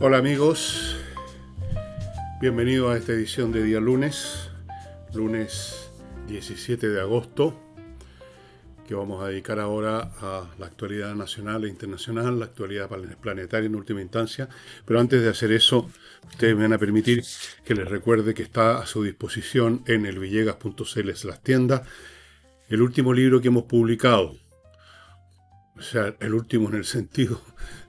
Hola amigos, bienvenidos a esta edición de día lunes 17 de agosto, que vamos a dedicar ahora a la actualidad nacional e internacional, la actualidad planetaria en última instancia. Pero antes de hacer eso, ustedes me van a permitir que les recuerde que está a su disposición en elvillegas.cl/tienda el último libro que hemos publicado. O sea, el último en el sentido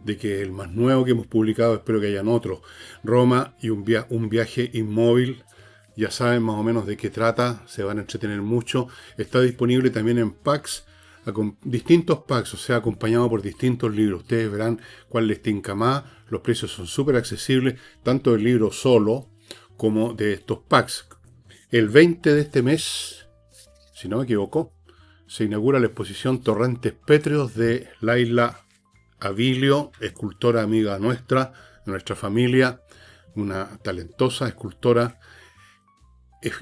de que el más nuevo que hemos publicado, espero que hayan otros. Roma y un viaje inmóvil. Ya saben más o menos de qué trata, se van a entretener mucho. Está disponible también en packs, distintos packs, o sea, acompañado por distintos libros. Ustedes verán cuál les tinca más. Los precios son súper accesibles, tanto del libro solo como de estos packs. El 20 de este mes, si no me equivoco, se inaugura la exposición Torrentes Pétreos de Laila Avilio, escultora amiga nuestra, de nuestra familia, una talentosa escultora.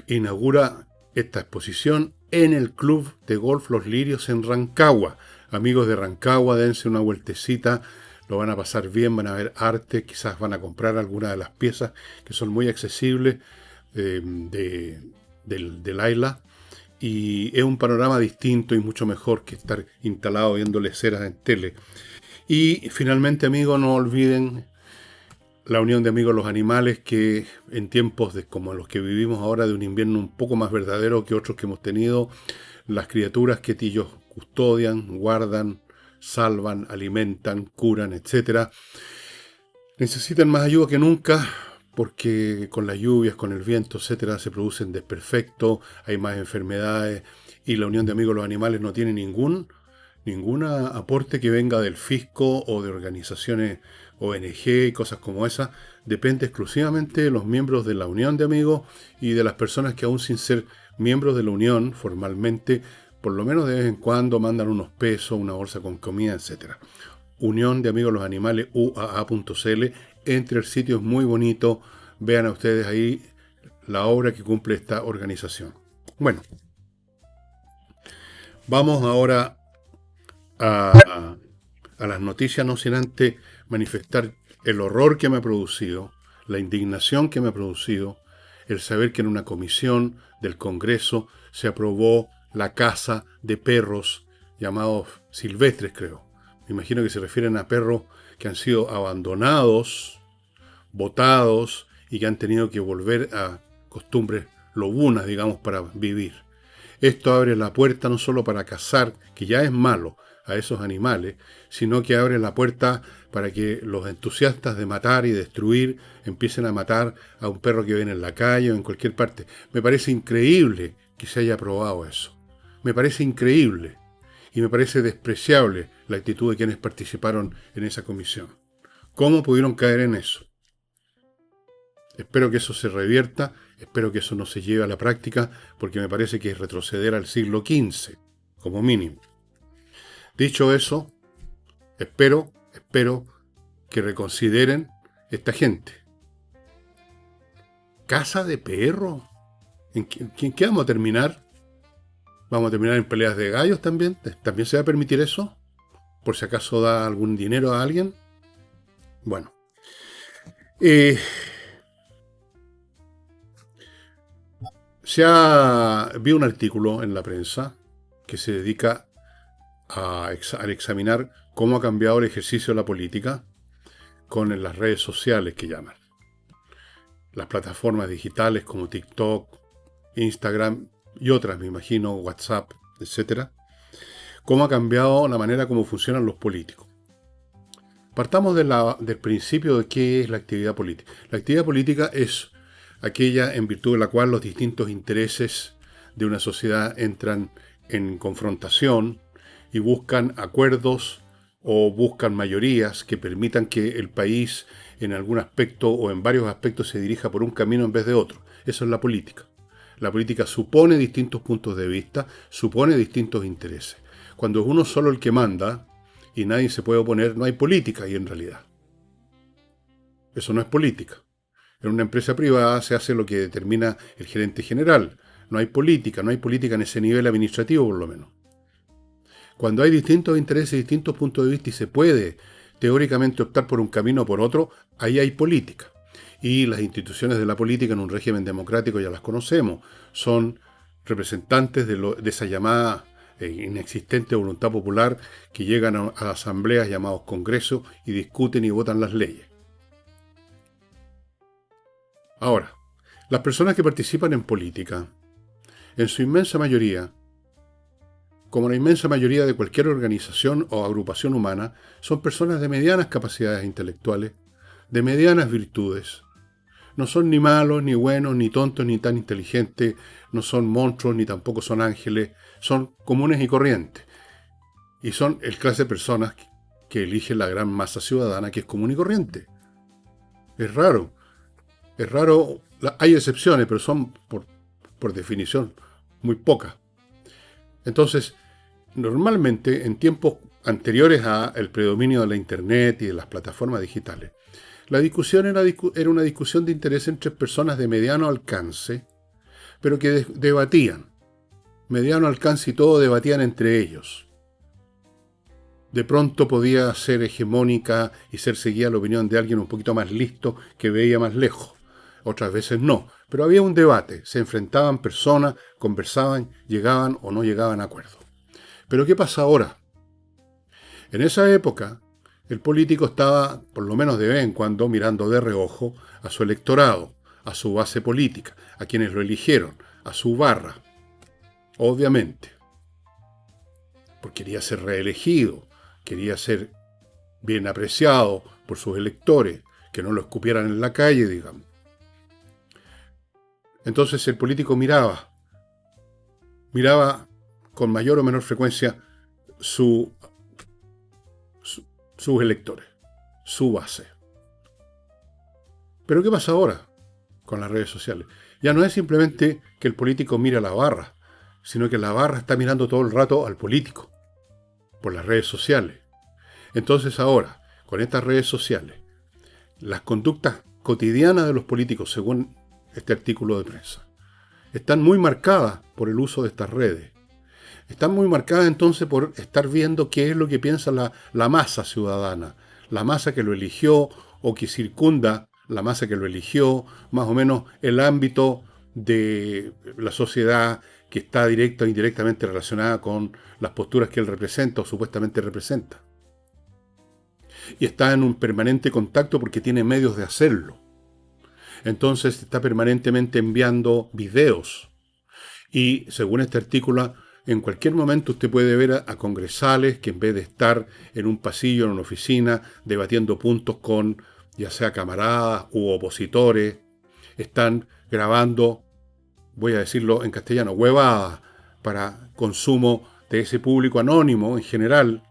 Inaugura esta exposición en el Club de Golf Los Lirios en Rancagua. Amigos de Rancagua, dense una vueltecita, lo van a pasar bien, van a ver arte, quizás van a comprar alguna de las piezas que son muy accesibles de Laila. Y es un panorama distinto y mucho mejor que estar instalado viéndole ceras en tele. Y finalmente, amigos, no olviden la Unión de Amigos Los Animales, que en tiempos como los que vivimos ahora, de un invierno un poco más verdadero que otros que hemos tenido, las criaturas que ellos custodian, guardan, salvan, alimentan, curan, etc., necesitan más ayuda que nunca, porque con las lluvias, con el viento, etcétera, se producen desperfectos, hay más enfermedades, y la Unión de Amigos de los Animales no tiene ningún aporte que venga del fisco o de organizaciones ONG y cosas como esas. Depende exclusivamente de los miembros de la Unión de Amigos y de las personas que, aún sin ser miembros de la Unión formalmente, por lo menos de vez en cuando mandan unos pesos, una bolsa con comida, etcétera. Unión de Amigos de los Animales, UAA.cl. Entre el sitio, es muy bonito. Vean a ustedes ahí la obra que cumple esta organización. Bueno, vamos ahora a las noticias, no sin antes manifestar el horror que me ha producido, la indignación que me ha producido, el saber que en una comisión del Congreso se aprobó la caza de perros llamados silvestres, creo. Me imagino que se refieren a perros que han sido abandonados, botados y que han tenido que volver a costumbres lobunas, digamos, para vivir. Esto abre la puerta no solo para cazar, que ya es malo, a esos animales, sino que abre la puerta para que los entusiastas de matar y destruir empiecen a matar a un perro que ven en la calle o en cualquier parte. Me parece increíble que se haya aprobado eso. Me parece increíble. Y me parece despreciable la actitud de quienes participaron en esa comisión. ¿Cómo pudieron caer en eso? Espero que eso se revierta, espero que eso no se lleve a la práctica, porque me parece que es retroceder al siglo XV, como mínimo. Dicho eso, espero que reconsideren esta gente. ¿Caza de perro? ¿En qué vamos a terminar? ¿Vamos a terminar en peleas de gallos también? ¿También se va a permitir eso? ¿Por si acaso da algún dinero a alguien? Bueno. Vi un artículo en la prensa que se dedica a examinar cómo ha cambiado el ejercicio de la política con las redes sociales que llaman. Las plataformas digitales como TikTok, Instagram y otras, me imagino, WhatsApp, etcétera. Cómo ha cambiado la manera como funcionan los políticos. Partamos del principio de qué es la actividad política. La actividad política es aquella en virtud de la cual los distintos intereses de una sociedad entran en confrontación y buscan acuerdos o buscan mayorías que permitan que el país en algún aspecto o en varios aspectos se dirija por un camino en vez de otro. Eso es la política. La política supone distintos puntos de vista, supone distintos intereses. Cuando es uno solo el que manda y nadie se puede oponer, no hay política ahí en realidad. Eso no es política. En una empresa privada se hace lo que determina el gerente general. No hay política en ese nivel administrativo por lo menos. Cuando hay distintos intereses, distintos puntos de vista y se puede teóricamente optar por un camino o por otro, ahí hay política. Y las instituciones de la política en un régimen democrático ya las conocemos. Son representantes de esa llamada inexistente voluntad popular que llegan a asambleas llamados congresos y discuten y votan las leyes. Ahora, las personas que participan en política, en su inmensa mayoría, como la inmensa mayoría de cualquier organización o agrupación humana, son personas de medianas capacidades intelectuales, de medianas virtudes. No son ni malos, ni buenos, ni tontos, ni tan inteligentes, no son monstruos, ni tampoco son ángeles, son comunes y corrientes. Y son el clase de personas que elige la gran masa ciudadana que es común y corriente. Es raro, hay excepciones, pero son por definición muy pocas. Entonces, normalmente en tiempos anteriores al predominio de la Internet y de las plataformas digitales, la discusión era una discusión de interés entre personas de mediano alcance, pero que debatían. Mediano alcance y todo debatían entre ellos. De pronto podía ser hegemónica y ser seguida la opinión de alguien un poquito más listo que veía más lejos. Otras veces no, pero había un debate, se enfrentaban personas, conversaban, llegaban o no llegaban a acuerdo. Pero ¿qué pasa ahora? En esa época, el político estaba, por lo menos de vez en cuando, mirando de reojo a su electorado, a su base política, a quienes lo eligieron, a su barra. Obviamente. Porque quería ser reelegido, quería ser bien apreciado por sus electores, que no lo escupieran en la calle, digamos. Entonces el político miraba con mayor o menor frecuencia sus electores, su base. Pero ¿qué pasa ahora con las redes sociales? Ya no es simplemente que el político mira a la barra, sino que la barra está mirando todo el rato al político, por las redes sociales. Entonces ahora, con estas redes sociales, las conductas cotidianas de los políticos, según este artículo de prensa, están muy marcadas por el uso de estas redes. Están muy marcadas entonces por estar viendo qué es lo que piensa la masa ciudadana, la masa que lo eligió o que circunda la masa que lo eligió, más o menos el ámbito de la sociedad que está directa o indirectamente relacionada con las posturas que él representa o supuestamente representa. Y está en un permanente contacto porque tiene medios de hacerlo. Entonces está permanentemente enviando videos. Y según este artículo, en cualquier momento usted puede ver a congresales que en vez de estar en un pasillo, en una oficina, debatiendo puntos con ya sea camaradas u opositores, están grabando, voy a decirlo en castellano, huevadas para consumo de ese público anónimo en general,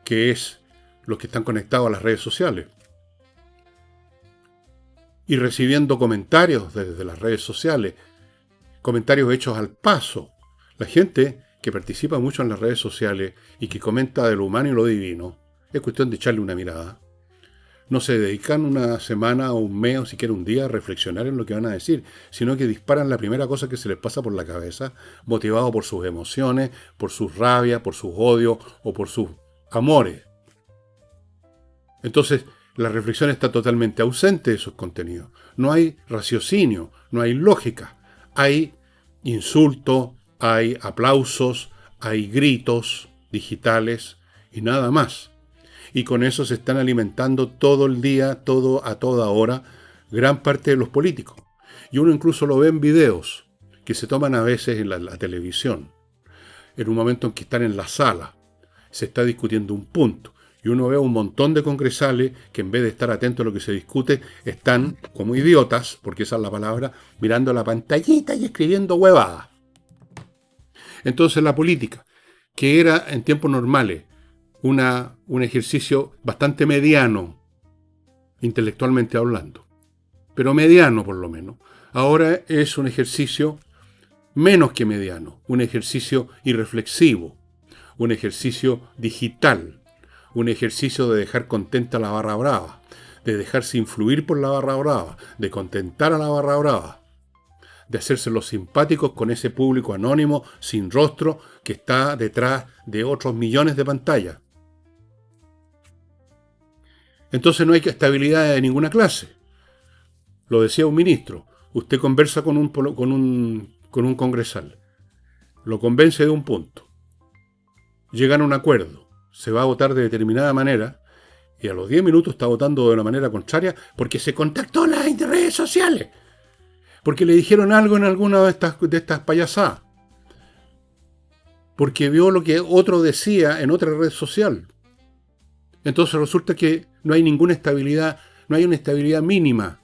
que es los que están conectados a las redes sociales. Y recibiendo comentarios desde las redes sociales, comentarios hechos al paso. La gente que participa mucho en las redes sociales y que comenta de lo humano y lo divino, es cuestión de echarle una mirada. No se dedican una semana o un mes o siquiera un día a reflexionar en lo que van a decir, sino que disparan la primera cosa que se les pasa por la cabeza, motivado por sus emociones, por sus rabias, por sus odios o por sus amores. Entonces, la reflexión está totalmente ausente de esos contenidos. No hay raciocinio, no hay lógica. Hay insultos, hay aplausos, hay gritos digitales y nada más. Y con eso se están alimentando todo el día, a toda hora, gran parte de los políticos. Y uno incluso lo ve en videos que se toman a veces en la televisión. En un momento en que están en la sala, se está discutiendo un punto. Y uno ve a un montón de congresales que en vez de estar atentos a lo que se discute, están como idiotas, porque esa es la palabra, mirando la pantallita y escribiendo huevadas. Entonces la política, que era en tiempos normales un ejercicio bastante mediano, intelectualmente hablando, pero mediano por lo menos, ahora es un ejercicio menos que mediano, un ejercicio irreflexivo, un ejercicio digital, un ejercicio de dejar contenta a la barra brava, de dejarse influir por la barra brava, de contentar a la barra brava, de hacerse los simpáticos con ese público anónimo, sin rostro, que está detrás de otros millones de pantallas. Entonces no hay estabilidad de ninguna clase. Lo decía un ministro. Usted conversa con un congresal. Lo convence de un punto. Llegan a un acuerdo. Se va a votar de determinada manera. Y a los 10 minutos está votando de una manera contraria porque se contactó en las redes sociales. Porque le dijeron algo en alguna de estas payasadas. Porque vio lo que otro decía en otra red social. Entonces resulta que no hay ninguna estabilidad, no hay una estabilidad mínima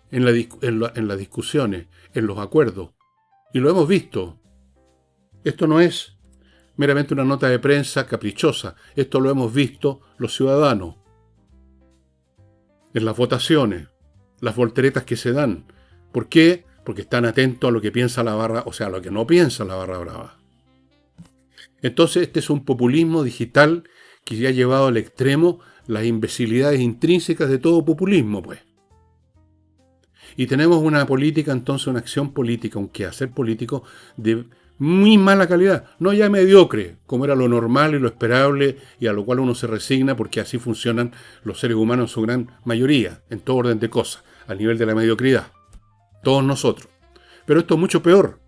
en las discusiones, en los acuerdos. Y lo hemos visto. Esto no es meramente una nota de prensa caprichosa. Esto lo hemos visto los ciudadanos. En las votaciones, las volteretas que se dan. ¿Por qué? Porque están atentos a lo que piensa la barra, o sea, a lo que no piensa la barra brava. Entonces, este es un populismo digital que ya ha llevado al extremo las imbecilidades intrínsecas de todo populismo, pues. Y tenemos una política, entonces, una acción política, un quehacer político de muy mala calidad, no ya mediocre, como era lo normal y lo esperable y a lo cual uno se resigna porque así funcionan los seres humanos en su gran mayoría, en todo orden de cosas, a nivel de la mediocridad. Todos nosotros. Pero esto es mucho peor.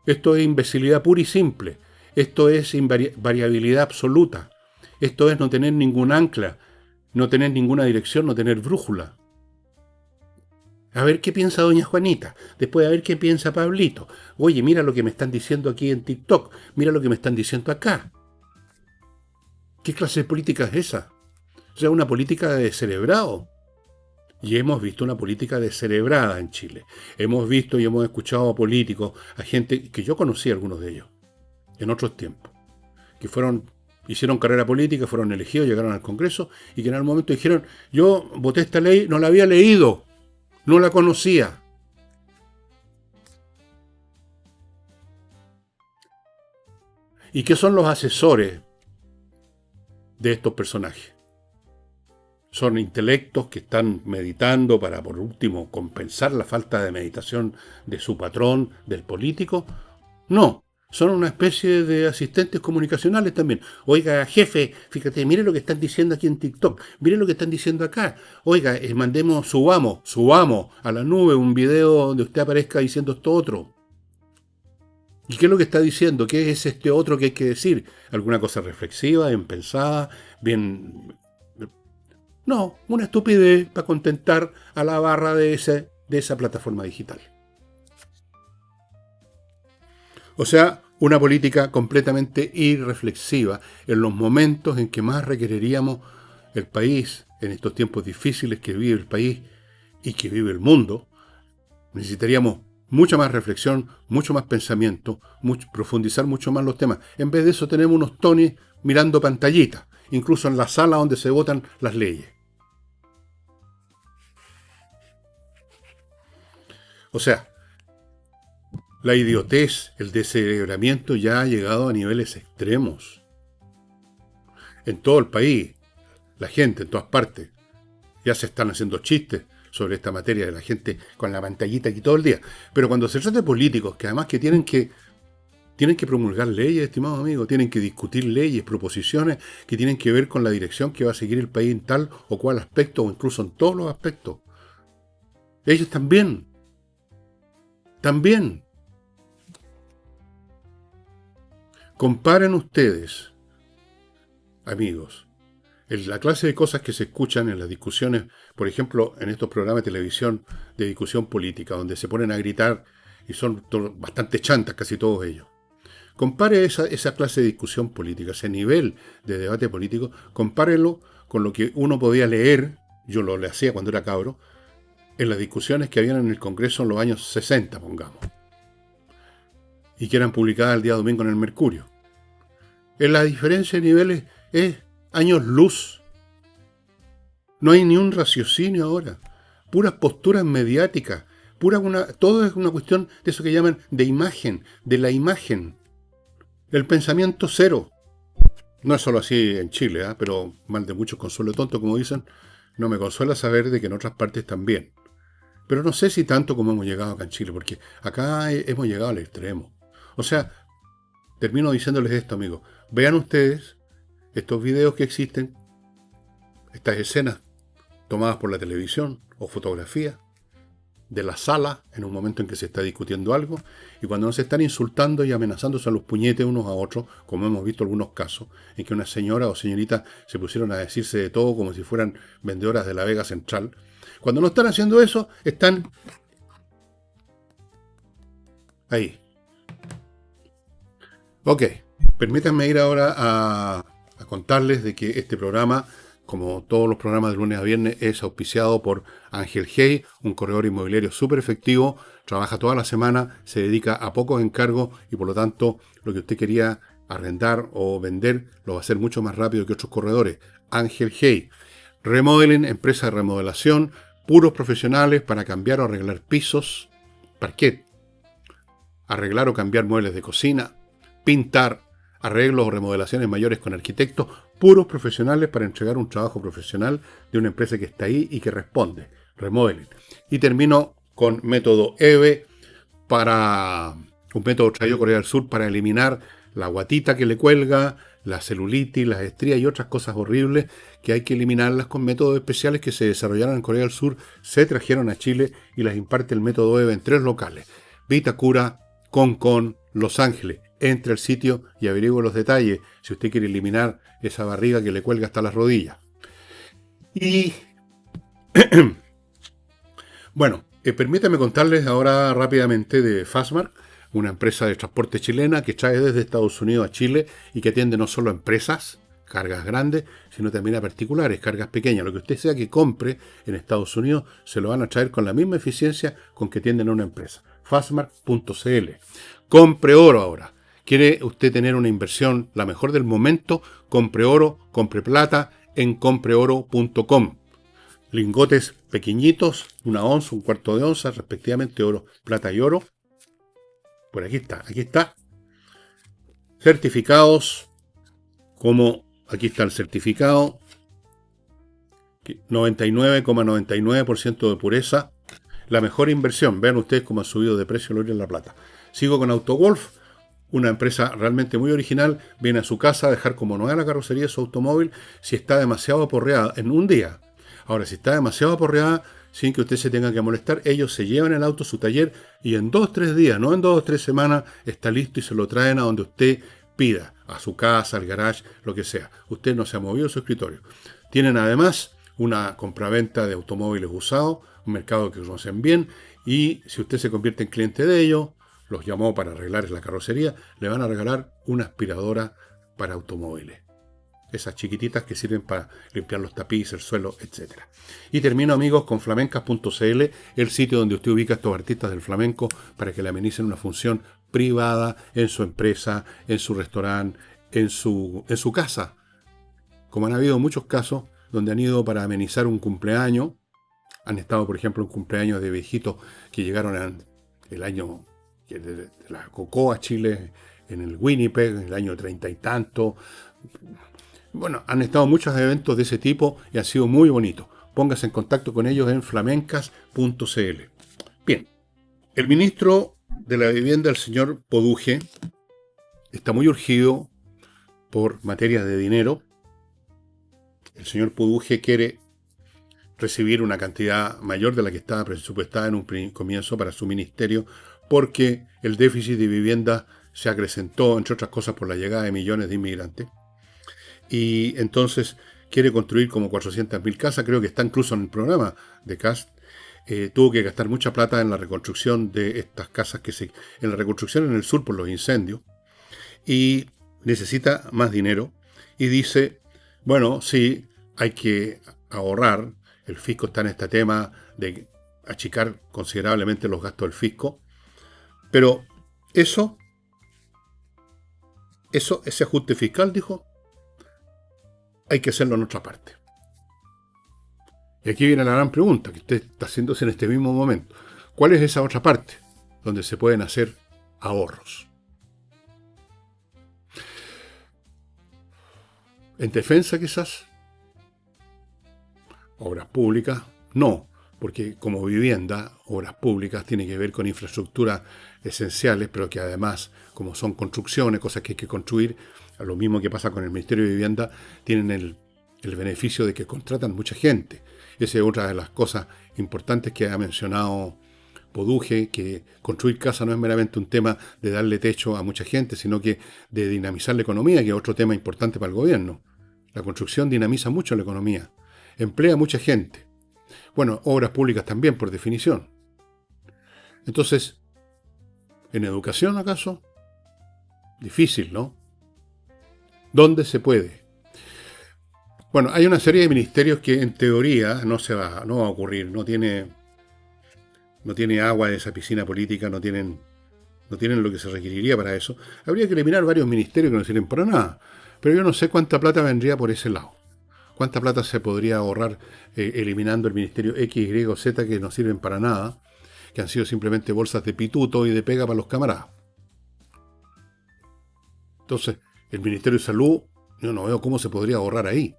Esto es imbecilidad pura y simple. Esto es variabilidad absoluta. Esto es no tener ningún ancla, no tener ninguna dirección, no tener brújula. A ver qué piensa doña Juanita, después a ver qué piensa Pablito. Oye, mira lo que me están diciendo aquí en TikTok, mira lo que me están diciendo acá. ¿Qué clase de política es esa? O sea, una política de descerebrado. Y hemos visto una política descerebrada en Chile. Hemos visto y hemos escuchado a políticos, a gente que yo conocí, algunos de ellos, en otros tiempos, que hicieron carrera política, fueron elegidos, llegaron al Congreso y que en algún momento dijeron, yo voté esta ley, no la había leído, no la conocía. ¿Y qué son los asesores de estos personajes? Son intelectos que están meditando para, por último, compensar la falta de meditación de su patrón, del político. No, son una especie de asistentes comunicacionales también. Oiga, jefe, fíjate, mire lo que están diciendo aquí en TikTok, mire lo que están diciendo acá. Oiga, subamos a la nube un video donde usted aparezca diciendo esto otro. ¿Y qué es lo que está diciendo? ¿Qué es este otro que hay que decir? ¿Alguna cosa reflexiva, bien pensada, bien... No, una estupidez para contentar a la barra de esa plataforma digital. O sea, una política completamente irreflexiva en los momentos en que más requeriríamos el país, en estos tiempos difíciles que vive el país y que vive el mundo. Necesitaríamos mucha más reflexión, mucho más pensamiento, profundizar mucho más los temas. En vez de eso tenemos unos tonis mirando pantallitas, incluso en la sala donde se votan las leyes. O sea, la idiotez, el descerebramiento ya ha llegado a niveles extremos. En todo el país, la gente en todas partes, ya se están haciendo chistes sobre esta materia de la gente con la pantallita aquí todo el día. Pero cuando se trata de políticos, que además que tienen que promulgar leyes, estimados amigos, tienen que discutir leyes, proposiciones que tienen que ver con la dirección que va a seguir el país en tal o cual aspecto, o incluso en todos los aspectos. Ellos también. Comparen ustedes, amigos, la clase de cosas que se escuchan en las discusiones, por ejemplo, en estos programas de televisión de discusión política, donde se ponen a gritar y son bastante chantas casi todos ellos. Compare esa clase de discusión política, ese nivel de debate político, compárelo con lo que uno podía leer, yo lo hacía cuando era cabro, en las discusiones que habían en el Congreso en los años 60, pongamos, y que eran publicadas el día domingo en el Mercurio. La diferencia de niveles es años luz. No hay ni un raciocinio ahora. Puras posturas mediáticas. Todo es una cuestión de eso que llaman de imagen, de la imagen. El pensamiento cero. No es solo así en Chile, pero mal de muchos consuelo tonto, como dicen. No me consuela saber de que en otras partes también. Pero no sé si tanto como hemos llegado acá en Chile, porque acá hemos llegado al extremo. O sea, termino diciéndoles esto, amigos. Vean ustedes estos videos que existen, estas escenas tomadas por la televisión o fotografías de la sala en un momento en que se está discutiendo algo, y cuando no se están insultando y amenazándose a los puñetes unos a otros, como hemos visto algunos casos, en que una señora o señorita se pusieron a decirse de todo como si fueran vendedoras de la Vega Central. Cuando no están haciendo eso, están ahí. Ok, permítanme ir ahora a contarles de que este programa, como todos los programas de lunes a viernes, es auspiciado por Ángel Hey, un corredor inmobiliario súper efectivo, trabaja toda la semana, se dedica a pocos encargos y por lo tanto lo que usted quería arrendar o vender lo va a hacer mucho más rápido que otros corredores. Ángel Hey, Remodeling, empresa de remodelación, puros profesionales para cambiar o arreglar pisos, parquet, arreglar o cambiar muebles de cocina, pintar, arreglos o remodelaciones mayores con arquitectos, puros profesionales para entregar un trabajo profesional de una empresa que está ahí y que responde. Remodeling. Y termino con método EVE, para un método traído Corea del Sur para eliminar la guatita que le cuelga, la celulitis, las estrías y otras cosas horribles que hay que eliminarlas con métodos especiales que se desarrollaron en Corea del Sur, se trajeron a Chile y las imparte el método EVE en 3 locales: Vitacura, Concón, Los Ángeles. Entre al sitio y averigüe los detalles si usted quiere eliminar esa barriga que le cuelga hasta las rodillas. Y bueno, permítame contarles ahora rápidamente de Fastmark, una empresa de transporte chilena que trae desde Estados Unidos a Chile y que atiende no solo a empresas, cargas grandes, sino también a particulares, cargas pequeñas. Lo que usted sea que compre en Estados Unidos se lo van a traer con la misma eficiencia con que atienden a una empresa. Fastmark.cl. Compre oro ahora. ¿Quiere usted tener una inversión la mejor del momento? Compre oro, compre plata en compreoro.com. Lingotes pequeñitos, 1 onza, 1/4 de onza, respectivamente, oro, plata y oro. Por aquí está. Certificados, como aquí está el certificado, 99,99% de pureza. La mejor inversión. Vean ustedes cómo ha subido de precio el oro y la plata. Sigo con Autogolf, una empresa realmente muy original. Viene a su casa a dejar como nueva la carrocería de su automóvil si está demasiado aporreada en un día. Ahora, si está demasiado aporreada, sin que usted se tenga que molestar, ellos se llevan el auto a su taller y en 2 o 3 días, no en 2 o 3 semanas, está listo y se lo traen a donde usted pida, a su casa, al garage, lo que sea. Usted no se ha movido de su escritorio. Tienen además una compraventa de automóviles usados, un mercado que conocen bien, y si usted se convierte en cliente de ellos, los llamó para arreglar la carrocería, le van a regalar una aspiradora para automóviles. Esas chiquititas que sirven para limpiar los tapices, el suelo, etc. Y termino, amigos, con flamencas.cl, el sitio donde usted ubica a estos artistas del flamenco para que le amenicen una función privada en su empresa, en su restaurante, en su casa. Como han habido muchos casos donde han ido para amenizar un cumpleaños, han estado, por ejemplo, en cumpleaños de viejitos que llegaron el año de la Cocoa a Chile, en el Winnipeg, en el año 30 y tanto. Bueno, han estado muchos eventos de ese tipo y ha sido muy bonito. Póngase en contacto con ellos en flamencas.cl. Bien, el ministro de la Vivienda, el señor Poduje, está muy urgido por materias de dinero. El señor Poduje quiere recibir una cantidad mayor de la que estaba presupuestada en un comienzo para su ministerio, porque el déficit de vivienda se acrecentó, entre otras cosas, por la llegada de millones de inmigrantes. Y entonces quiere construir como 400.000 casas, creo que está incluso en el programa de CAST. Tuvo que gastar mucha plata en la reconstrucción de estas casas, en la reconstrucción en el sur por los incendios, y necesita más dinero. Y dice, bueno, sí, hay que ahorrar, el fisco está en este tema de achicar considerablemente los gastos del fisco, pero ese ajuste fiscal, dijo, hay que hacerlo en otra parte. Y aquí viene la gran pregunta que usted está haciéndose en este mismo momento. ¿Cuál es esa otra parte donde se pueden hacer ahorros? ¿En defensa quizás? ¿Obras públicas? No, porque como vivienda, obras públicas tiene que ver con infraestructuras esenciales, pero que además, como son construcciones, cosas que hay que construir, a lo mismo que pasa con el Ministerio de Vivienda, tienen el beneficio de que contratan mucha gente. Esa es otra de las cosas importantes que ha mencionado Poduje, que construir casa no es meramente un tema de darle techo a mucha gente, sino que de dinamizar la economía, que es otro tema importante para el gobierno. La construcción dinamiza mucho la economía, emplea a mucha gente. Bueno, obras públicas también, por definición. Entonces, ¿en educación acaso? Difícil, ¿no? ¿Dónde se puede? Bueno, hay una serie de ministerios que en teoría no va a ocurrir, no tiene agua en esa piscina política, no tienen lo que se requeriría para eso. Habría que eliminar varios ministerios que no sirven para nada, pero yo no sé cuánta plata vendría por ese lado. ¿Cuánta plata se podría ahorrar eliminando el ministerio X, Y o Z que no sirven para nada, que han sido simplemente bolsas de pituto y de pega para los camaradas? Entonces, el Ministerio de Salud, yo no veo cómo se podría ahorrar ahí.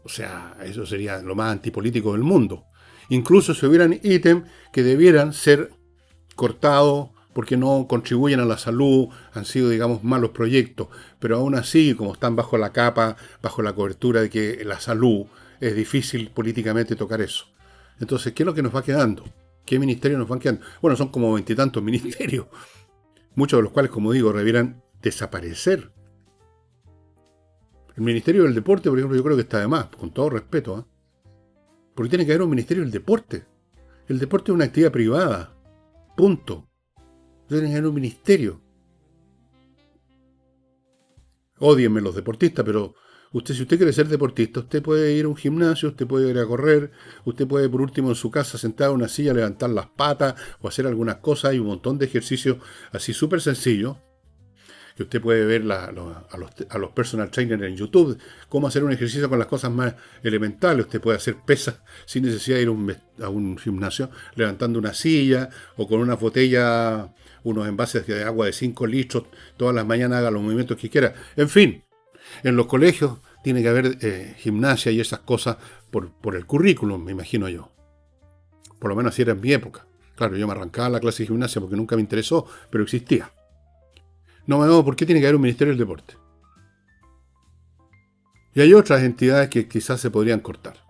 O sea, eso sería lo más antipolítico del mundo. Incluso si hubieran ítems que debieran ser cortados porque no contribuyen a la salud, han sido, digamos, malos proyectos, pero aún así, como están bajo la capa, bajo la cobertura de que la salud, es difícil políticamente tocar eso. Entonces, ¿qué es lo que nos va quedando? ¿Qué ministerios nos van quedando? Bueno, son como 20 y tantos ministerios, muchos de los cuales, como digo, debieran desaparecer. El Ministerio del Deporte, por ejemplo, yo creo que está de más, con todo respeto, ¿eh? Porque tiene que haber un Ministerio del Deporte. El deporte es una actividad privada. Punto. Tiene que haber un ministerio. Ódienme los deportistas, pero si usted quiere ser deportista, usted puede ir a un gimnasio, usted puede ir a correr, usted puede por último en su casa sentado en una silla levantar las patas o hacer algunas cosas. Hay un montón de ejercicios así súper sencillos que usted puede ver a los personal trainers en YouTube, cómo hacer un ejercicio con las cosas más elementales. Usted puede hacer pesas sin necesidad de ir a un gimnasio, levantando una silla o con una botella, unos envases de agua de 5 litros, todas las mañanas haga los movimientos que quiera. En fin, en los colegios tiene que haber gimnasia y esas cosas por el currículum, me imagino yo. Por lo menos así era en mi época. Claro, yo me arrancaba la clase de gimnasia porque nunca me interesó, pero existía. No me veo por qué tiene que haber un Ministerio del Deporte. Y hay otras entidades que quizás se podrían cortar.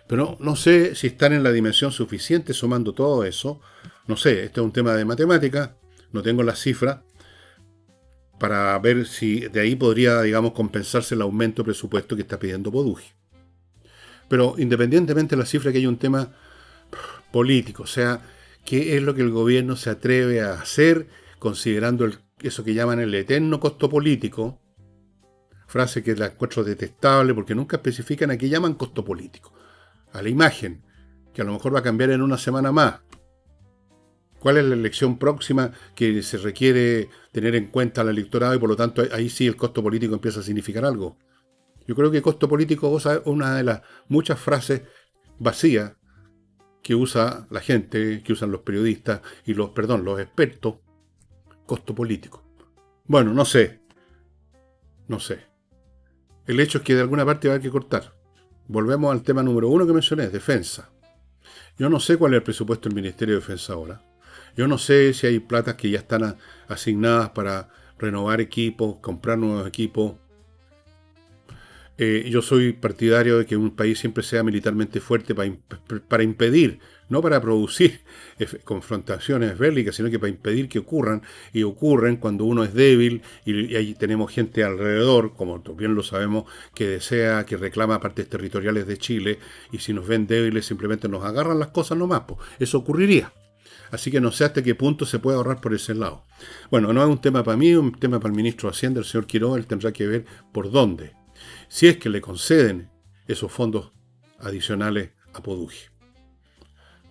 Pero no sé si están en la dimensión suficiente sumando todo eso. No sé, este es un tema de matemática. No tengo las cifras para ver si de ahí podría, digamos, compensarse el aumento de presupuesto que está pidiendo Poduje. Pero independientemente de la cifra, que hay un tema político. O sea, ¿qué es lo que el gobierno se atreve a hacer considerando eso que llaman el eterno costo político? Frase que la encuentro detestable porque nunca especifican a qué llaman costo político. A la imagen, que a lo mejor va a cambiar en una semana más. ¿Cuál es la elección próxima que se requiere tener en cuenta al electorado y por lo tanto ahí sí el costo político empieza a significar algo? Yo creo que costo político es una de las muchas frases vacías que usa la gente, que usan los periodistas y los expertos. Costo político. Bueno, no sé. El hecho es que de alguna parte va a haber que cortar. Volvemos al tema número 1 que mencioné, defensa. Yo no sé cuál es el presupuesto del Ministerio de Defensa ahora. Yo no sé si hay platas que ya están asignadas para renovar equipos, comprar nuevos equipos. Yo soy partidario de que un país siempre sea militarmente fuerte para impedir, no para producir confrontaciones bélicas, sino que para impedir que ocurran, y ocurren cuando uno es débil y ahí tenemos gente alrededor, como bien lo sabemos, que desea, que reclama partes territoriales de Chile, y si nos ven débiles simplemente nos agarran las cosas nomás, pues. Eso ocurriría. Así que no sé hasta qué punto se puede ahorrar por ese lado. Bueno, no es un tema para mí, es un tema para el ministro de Hacienda, el señor Quiroga. Él tendrá que ver por dónde, si es que le conceden esos fondos adicionales a Poduje.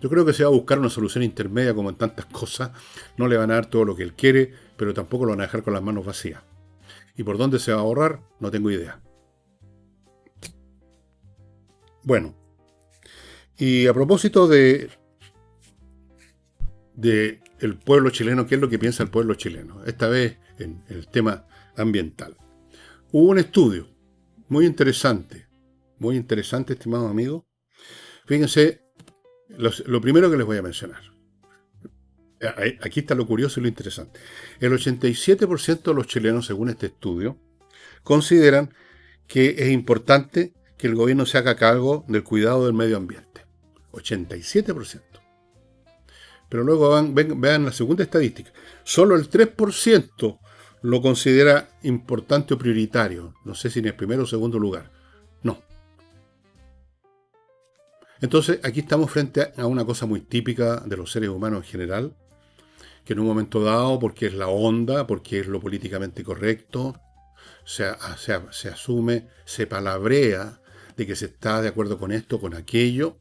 Yo creo que se va a buscar una solución intermedia como en tantas cosas. No le van a dar todo lo que él quiere, pero tampoco lo van a dejar con las manos vacías. ¿Y por dónde se va a ahorrar? No tengo idea. Bueno, y a propósito de el pueblo chileno, ¿qué es lo que piensa el pueblo chileno? Esta vez en el tema ambiental. Hubo un estudio muy interesante, estimados amigos. Fíjense, lo primero que les voy a mencionar. Aquí está lo curioso y lo interesante. El 87% de los chilenos, según este estudio, consideran que es importante que el gobierno se haga cargo del cuidado del medio ambiente. 87%. Pero luego vean la segunda estadística. Solo el 3% lo considera importante o prioritario. No sé si en el primero o segundo lugar. No. Entonces, aquí estamos frente a una cosa muy típica de los seres humanos en general, que en un momento dado, porque es la onda, porque es lo políticamente correcto, se asume, se palabrea de que se está de acuerdo con esto, con aquello,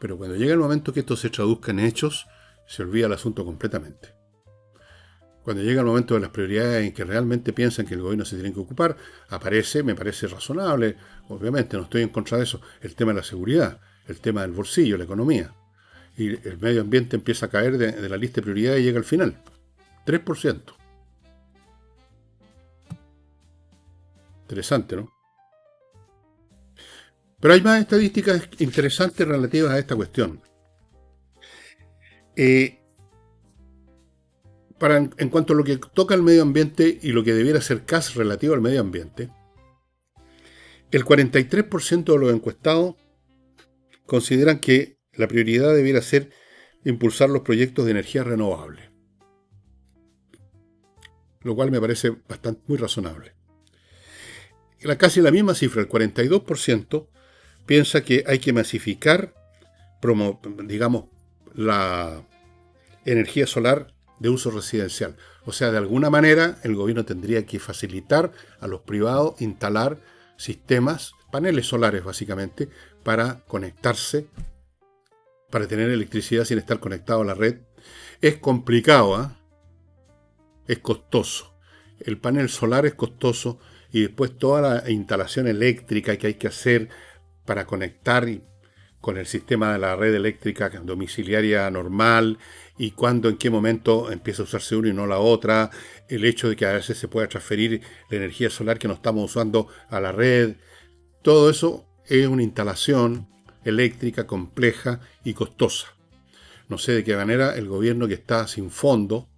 pero cuando llega el momento que esto se traduzca en hechos, se olvida el asunto completamente. Cuando llega el momento de las prioridades en que realmente piensan que el gobierno se tiene que ocupar, aparece, me parece razonable, obviamente no estoy en contra de eso, el tema de la seguridad, el tema del bolsillo, la economía. Y el medio ambiente empieza a caer de la lista de prioridades y llega al final. 3%. Interesante, ¿no? Pero hay más estadísticas interesantes relativas a esta cuestión. En cuanto a lo que toca al medio ambiente y lo que debiera ser CAS relativo al medio ambiente, el 43% de los encuestados consideran que la prioridad debiera ser impulsar los proyectos de energía renovable, lo cual me parece muy razonable. Casi la misma cifra, el 42%, piensa que hay que masificar, digamos, la energía solar de uso residencial. O sea, de alguna manera el gobierno tendría que facilitar a los privados instalar sistemas, paneles solares básicamente, para conectarse, para tener electricidad sin estar conectado a la red. Es complicado, ¿eh? Es costoso. El panel solar es costoso y después toda la instalación eléctrica que hay que hacer para conectar con el sistema de la red eléctrica domiciliaria normal y cuándo, en qué momento empieza a usarse una y no la otra, el hecho de que a veces se pueda transferir la energía solar que no estamos usando a la red, todo eso es una instalación eléctrica compleja y costosa. No sé de qué manera el gobierno que está sin fondo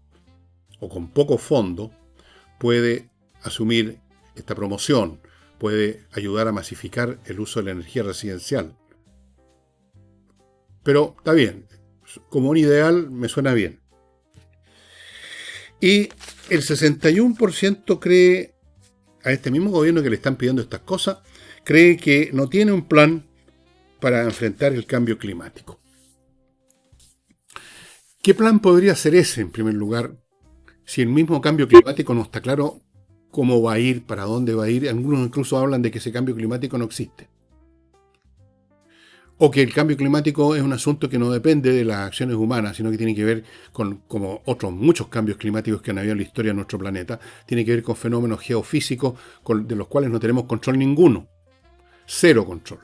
o con poco fondo puede asumir esta promoción, puede ayudar a masificar el uso de la energía residencial. Pero está bien, como un ideal me suena bien. Y el 61% cree, a este mismo gobierno que le están pidiendo estas cosas, cree que no tiene un plan para enfrentar el cambio climático. ¿Qué plan podría ser ese, en primer lugar, si el mismo cambio climático no está claro cómo va a ir, para dónde va a ir? Algunos incluso hablan de que ese cambio climático no existe. O que el cambio climático es un asunto que no depende de las acciones humanas, sino que tiene que ver con, como otros muchos cambios climáticos que han habido en la historia de nuestro planeta, tiene que ver con fenómenos geofísicos de los cuales no tenemos control ninguno. Cero control.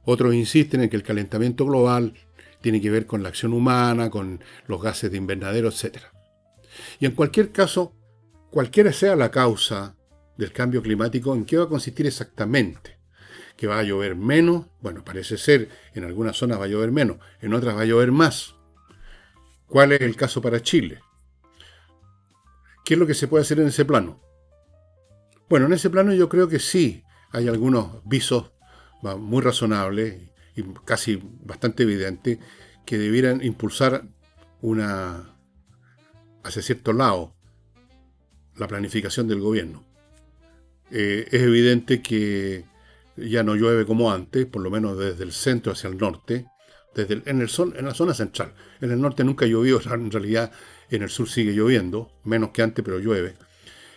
Otros insisten en que el calentamiento global tiene que ver con la acción humana, con los gases de invernadero, etc. Y en cualquier caso, cualquiera sea la causa del cambio climático, ¿en qué va a consistir exactamente? ¿Que va a llover menos? Bueno, parece ser, en algunas zonas va a llover menos, en otras va a llover más. ¿Cuál es el caso para Chile? ¿Qué es lo que se puede hacer en ese plano? Bueno, en ese plano yo creo que sí hay algunos visos muy razonables y casi bastante evidentes que debieran impulsar hacia cierto lado la planificación del gobierno. Es evidente que ya no llueve como antes, por lo menos desde el centro hacia el norte, en la zona central. En el norte nunca llovió, en realidad en el sur sigue lloviendo, menos que antes, pero llueve.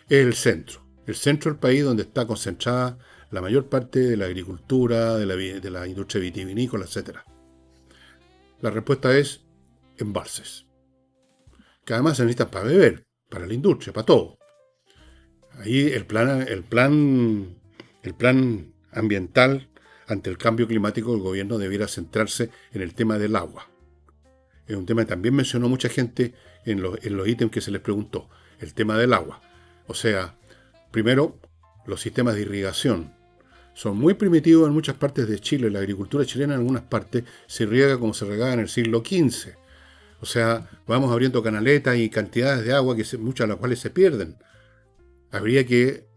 Es el centro del país donde está concentrada la mayor parte de la agricultura, de la industria vitivinícola, etc. La respuesta es embalses, que además se necesitan para beber, para la industria, para todo. Ahí el plan ambiental ante el cambio climático del gobierno debiera centrarse en el tema del agua. Es un tema que también mencionó mucha gente en los ítems que se les preguntó, el tema del agua. O sea, primero, los sistemas de irrigación son muy primitivos en muchas partes de Chile. La agricultura chilena en algunas partes se riega como se regaba en el siglo XV. O sea, vamos abriendo canaletas y cantidades de agua, muchas de las cuales se pierden. Habría que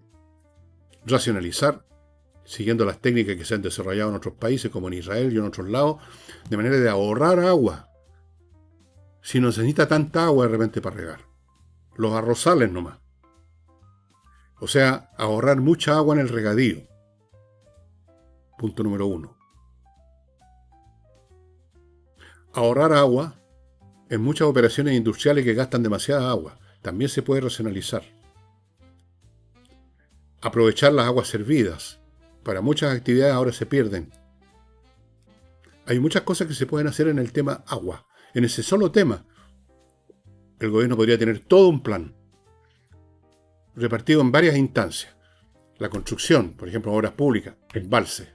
racionalizar siguiendo las técnicas que se han desarrollado en otros países, como en Israel y en otros lados, de manera de ahorrar agua. Si no se necesita tanta agua de repente para regar. Los arrozales nomás. O sea, ahorrar mucha agua en el regadío. Punto número 1. Ahorrar agua en muchas operaciones industriales que gastan demasiada agua. También se puede racionalizar. Aprovechar las aguas servidas. Para muchas actividades ahora se pierden. Hay muchas cosas que se pueden hacer en el tema agua. En ese solo tema, el gobierno podría tener todo un plan, repartido en varias instancias. La construcción, por ejemplo, obras públicas, embalse.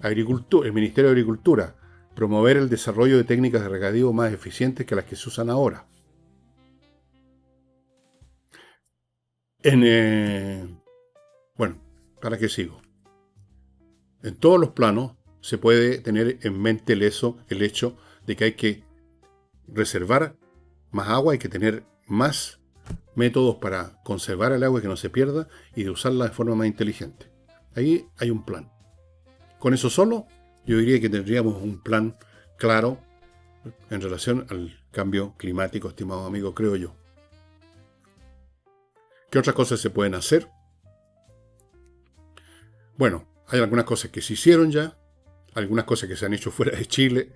Agricultura, el Ministerio de Agricultura, promover el desarrollo de técnicas de regadío más eficientes que las que se usan ahora. Bueno, ¿para qué sigo? En todos los planos se puede tener en mente el hecho de que hay que reservar más agua, hay que tener más métodos para conservar el agua y que no se pierda y de usarla de forma más inteligente. Ahí hay un plan. Con eso solo, yo diría que tendríamos un plan claro en relación al cambio climático, estimado amigo, creo yo. ¿Qué otras cosas se pueden hacer? Bueno, hay algunas cosas que se hicieron ya, algunas cosas que se han hecho fuera de Chile.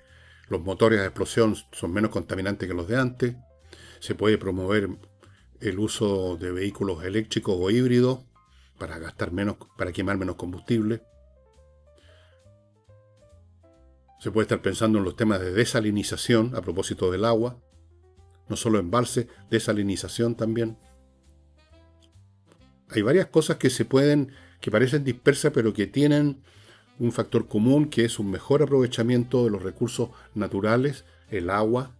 Los motores de explosión son menos contaminantes que los de antes. Se puede promover el uso de vehículos eléctricos o híbridos para gastar menos, para quemar menos combustible. Se puede estar pensando en los temas de desalinización a propósito del agua. No solo embalse, desalinización también. Hay varias cosas que parecen dispersas, pero que tienen un factor común, que es un mejor aprovechamiento de los recursos naturales, el agua,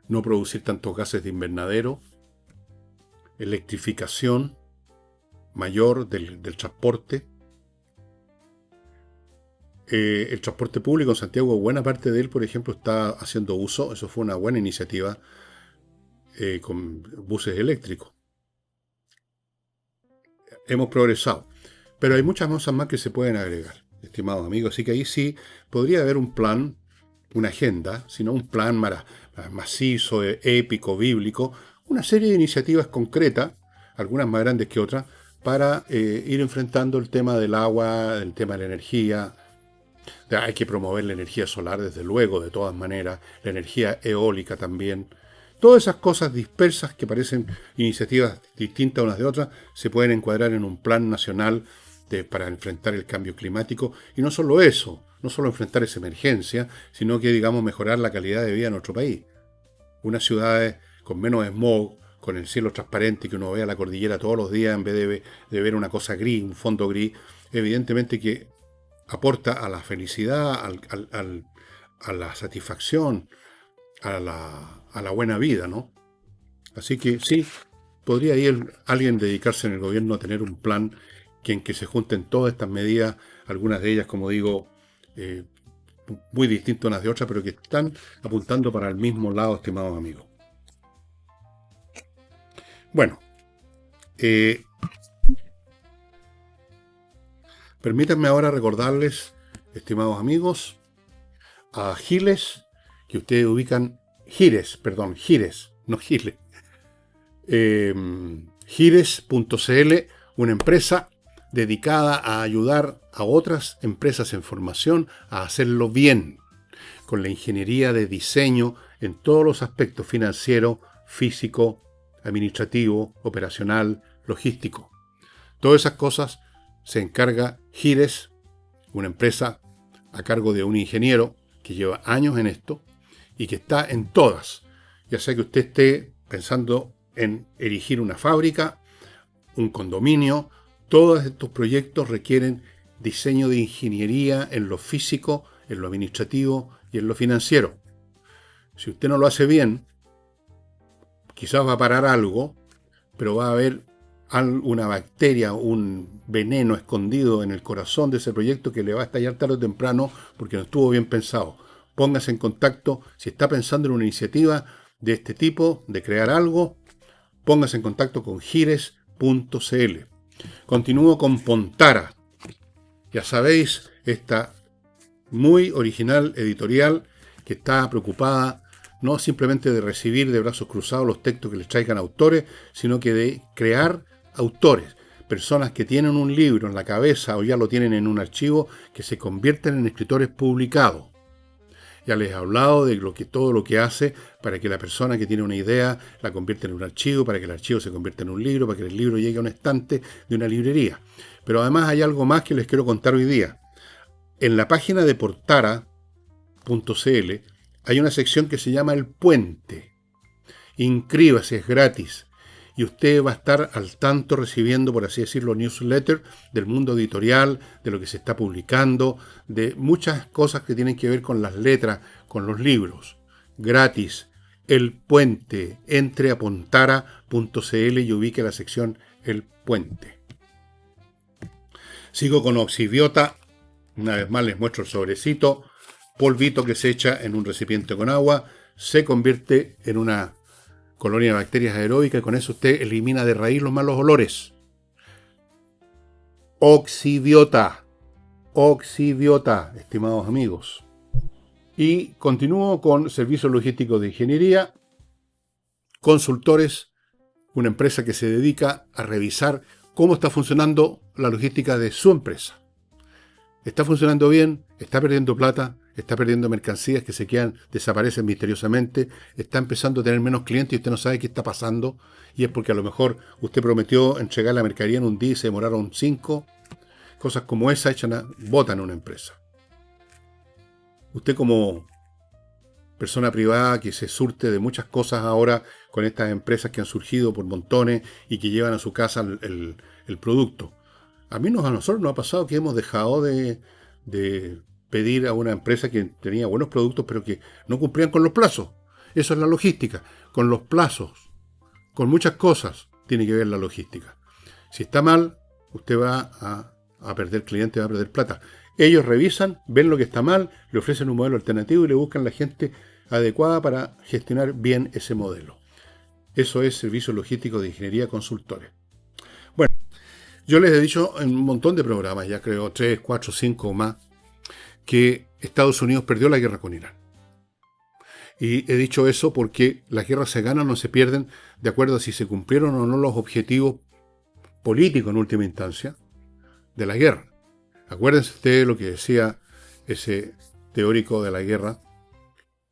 no producir tantos gases de invernadero, electrificación mayor del transporte. El transporte público en Santiago, buena parte de él, por ejemplo, está haciendo uso, eso fue una buena iniciativa, con buses eléctricos. Hemos progresado, pero hay muchas cosas más que se pueden agregar, estimados amigos, así que ahí sí podría haber un plan, una agenda, sino un plan macizo, épico, bíblico, una serie de iniciativas concretas, algunas más grandes que otras, para ir enfrentando el tema del agua, el tema de la energía. Hay que promover la energía solar, desde luego, de todas maneras, la energía eólica también. Todas esas cosas dispersas que parecen iniciativas distintas unas de otras se pueden encuadrar en un plan nacional para enfrentar el cambio climático. Y no solo eso, no solo enfrentar esa emergencia, sino que, digamos, mejorar la calidad de vida en nuestro país. Unas ciudades con menos smog, con el cielo transparente, que uno vea la cordillera todos los días en vez de ver una cosa gris, un fondo gris, evidentemente que aporta a la felicidad, a la satisfacción, a la buena vida, ¿no? Así que sí, podría alguien dedicarse en el gobierno a tener un plan en que se junten todas estas medidas, algunas de ellas, como digo, muy distintas unas de otras, pero que están apuntando para el mismo lado, estimados amigos. Bueno, permítanme ahora recordarles, estimados amigos, a Giles, que ustedes ubican, Gires, no Giles. Gires.cl, una empresa dedicada a ayudar a otras empresas en formación a hacerlo bien, con la ingeniería de diseño en todos los aspectos: financiero, físico, administrativo, operacional, logístico. Todas esas cosas se encarga Gires, una empresa a cargo de un ingeniero que lleva años en esto y que está en todas. Ya sea que usted esté pensando en erigir una fábrica, un condominio, todos estos proyectos requieren diseño de ingeniería en lo físico, en lo administrativo y en lo financiero. Si usted no lo hace bien, quizás va a parar algo, pero va a haber una bacteria, un veneno escondido en el corazón de ese proyecto que le va a estallar tarde o temprano porque no estuvo bien pensado. Póngase en contacto, si está pensando en una iniciativa de este tipo, de crear algo, póngase en contacto con Gires.cl. Continúo con Pontara. Ya sabéis, esta muy original editorial que está preocupada no simplemente de recibir de brazos cruzados los textos que les traigan autores, sino que de crear autores, personas que tienen un libro en la cabeza o ya lo tienen en un archivo, que se convierten en escritores publicados. Ya les he hablado de todo lo que hace para que la persona que tiene una idea la convierta en un archivo, para que el archivo se convierta en un libro, para que el libro llegue a un estante de una librería. Pero además hay algo más que les quiero contar hoy día. En la página de Portara.cl hay una sección que se llama El Puente. Inscríbase, es gratis. Y usted va a estar al tanto recibiendo, por así decirlo, newsletter del mundo editorial, de lo que se está publicando, de muchas cosas que tienen que ver con las letras, con los libros. Gratis. El Puente. Entre a pontara.cl y ubique la sección El Puente. Sigo con Oxibiota. Una vez más les muestro el sobrecito. Polvito que se echa en un recipiente con agua. Se convierte en una colonia de bacterias aeróbicas y con eso usted elimina de raíz los malos olores. Oxibiota. Oxibiota, estimados amigos. Y continúo con servicios logísticos de ingeniería. Consultores, una empresa que se dedica a revisar cómo está funcionando la logística de su empresa. ¿Está funcionando bien? ¿Está perdiendo plata? ¿Está perdiendo mercancías que desaparecen misteriosamente? ¿Está empezando a tener menos clientes y usted no sabe qué está pasando? Y es porque a lo mejor usted prometió entregar la mercadería en un día y se demoraron 5. Cosas como esa botan a una empresa. Usted como persona privada que se surte de muchas cosas ahora con estas empresas que han surgido por montones y que llevan a su casa el producto. A nosotros nos ha pasado que hemos dejado de pedir a una empresa que tenía buenos productos pero que no cumplían con los plazos. Eso es la logística. Con los plazos, con muchas cosas tiene que ver la logística. Si está mal, usted va a perder clientes, va a perder plata. Ellos revisan, ven lo que está mal, le ofrecen un modelo alternativo y le buscan la gente adecuada para gestionar bien ese modelo. Eso es servicio logístico de ingeniería consultores. Bueno, yo les he dicho en un montón de programas, ya creo 3, 4, 5 o más, que Estados Unidos perdió la guerra con Irán. Y he dicho eso porque las guerras se ganan o se pierden de acuerdo a si se cumplieron o no los objetivos políticos en última instancia de la guerra. Acuérdense ustedes lo que decía ese teórico de la guerra,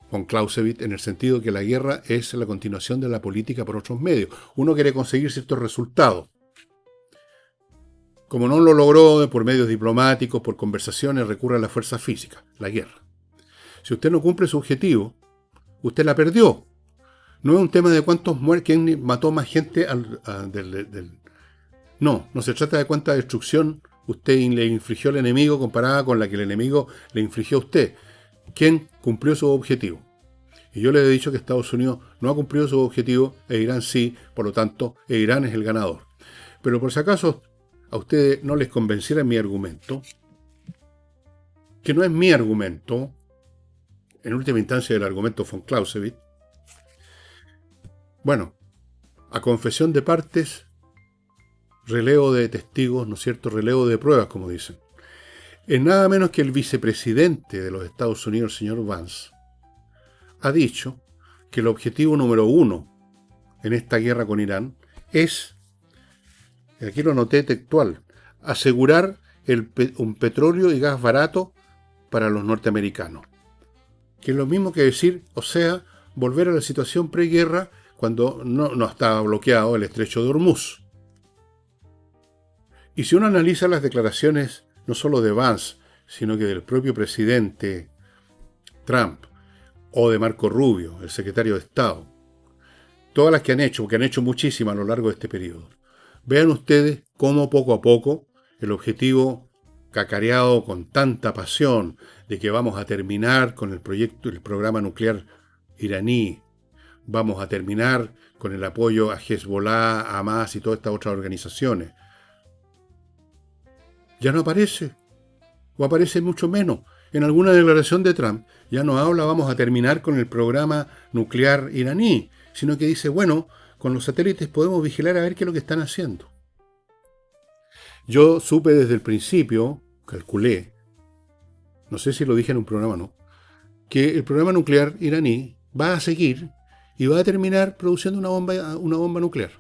von Clausewitz, en el sentido que la guerra es la continuación de la política por otros medios. Uno quiere conseguir ciertos resultados. Como no lo logró por medios diplomáticos, por conversaciones, recurre a la fuerza física, la guerra. Si usted no cumple su objetivo, usted la perdió. No es un tema de quién mató más gente. No se trata de cuánta destrucción usted le infligió al enemigo comparada con la que el enemigo le infligió a usted. ¿Quién cumplió su objetivo? Y yo les he dicho que Estados Unidos no ha cumplido su objetivo e Irán sí, por lo tanto, Irán es el ganador. Pero por si acaso a ustedes no les convenciera mi argumento, que no es mi argumento, en última instancia el argumento von Clausewitz, bueno, a confesión de partes, relevo de testigos, ¿no es cierto?, relevo de pruebas, como dicen. Es nada menos que el vicepresidente de los Estados Unidos, el señor Vance, ha dicho que el objetivo número 1 en esta guerra con Irán es, aquí lo anoté textual, asegurar un petróleo y gas barato para los norteamericanos. Que es lo mismo que decir, o sea, volver a la situación preguerra cuando no estaba bloqueado el estrecho de Hormuz. Y si uno analiza las declaraciones no solo de Vance, sino que del propio presidente Trump o de Marco Rubio, el secretario de Estado, todas las que han hecho, porque han hecho muchísimas a lo largo de este periodo, vean ustedes cómo poco a poco el objetivo cacareado con tanta pasión de que vamos a terminar con el programa nuclear iraní, vamos a terminar con el apoyo a Hezbollah, a Hamas y todas estas otras organizaciones, ya no aparece, o aparece mucho menos. En alguna declaración de Trump ya no habla vamos a terminar con el programa nuclear iraní, sino que dice, bueno, con los satélites podemos vigilar a ver qué es lo que están haciendo. Yo supe desde el principio, calculé, no sé si lo dije en un programa o no, que el programa nuclear iraní va a seguir y va a terminar produciendo una bomba nuclear.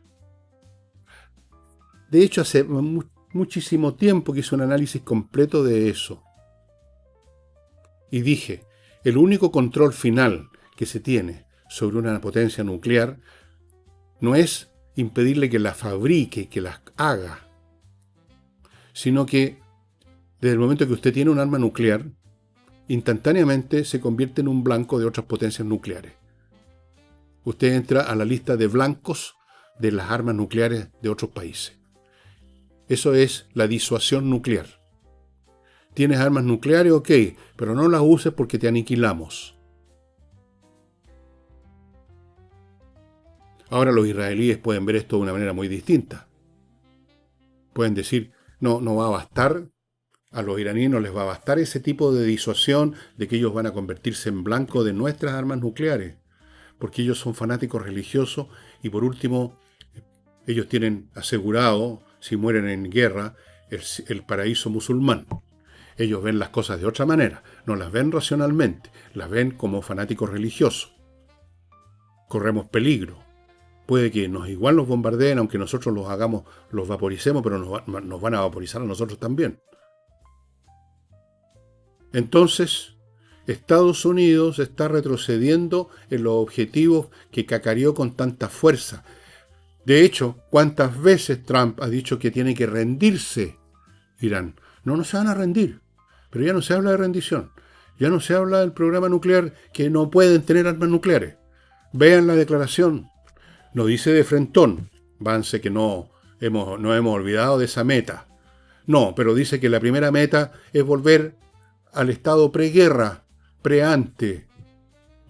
De hecho, hace muchísimo tiempo que hice un análisis completo de eso. Y dije, el único control final que se tiene sobre una potencia nuclear no es impedirle que la fabrique, que las haga, sino que desde el momento que usted tiene un arma nuclear, instantáneamente se convierte en un blanco de otras potencias nucleares. Usted entra a la lista de blancos de las armas nucleares de otros países. Eso es la disuasión nuclear. ¿Tienes armas nucleares? Ok, pero no las uses porque te aniquilamos. Ahora los israelíes pueden ver esto de una manera muy distinta. Pueden decir, no va a bastar, a los iraníes no les va a bastar ese tipo de disuasión de que ellos van a convertirse en blanco de nuestras armas nucleares, porque ellos son fanáticos religiosos y por último, ellos tienen asegurado, si mueren en guerra, el paraíso musulmán. Ellos ven las cosas de otra manera, no las ven racionalmente, las ven como fanáticos religiosos. Corremos peligro. Puede que igual nos bombardeen, aunque nosotros los vaporicemos, pero nos van a vaporizar a nosotros también. Entonces, Estados Unidos está retrocediendo en los objetivos que cacareó con tanta fuerza. De hecho, ¿cuántas veces Trump ha dicho que tiene que rendirse Irán? No se van a rendir. Pero ya no se habla de rendición. Ya no se habla del programa nuclear, que no pueden tener armas nucleares. Vean la declaración. No dice de frentón. Vance que no hemos olvidado de esa meta. No, pero dice que la primera meta es volver al estado preguerra, preante,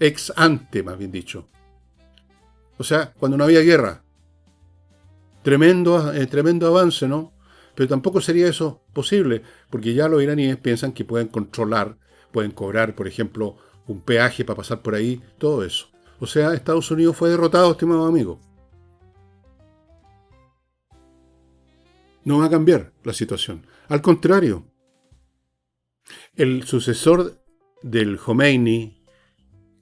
ex ante, más bien dicho. O sea, cuando no había guerra. Tremendo avance, ¿no? Pero tampoco sería eso posible, porque ya los iraníes piensan que pueden controlar, pueden cobrar, por ejemplo, un peaje para pasar por ahí, todo eso. O sea, Estados Unidos fue derrotado, estimado amigo. No va a cambiar la situación. Al contrario, el sucesor del Khomeini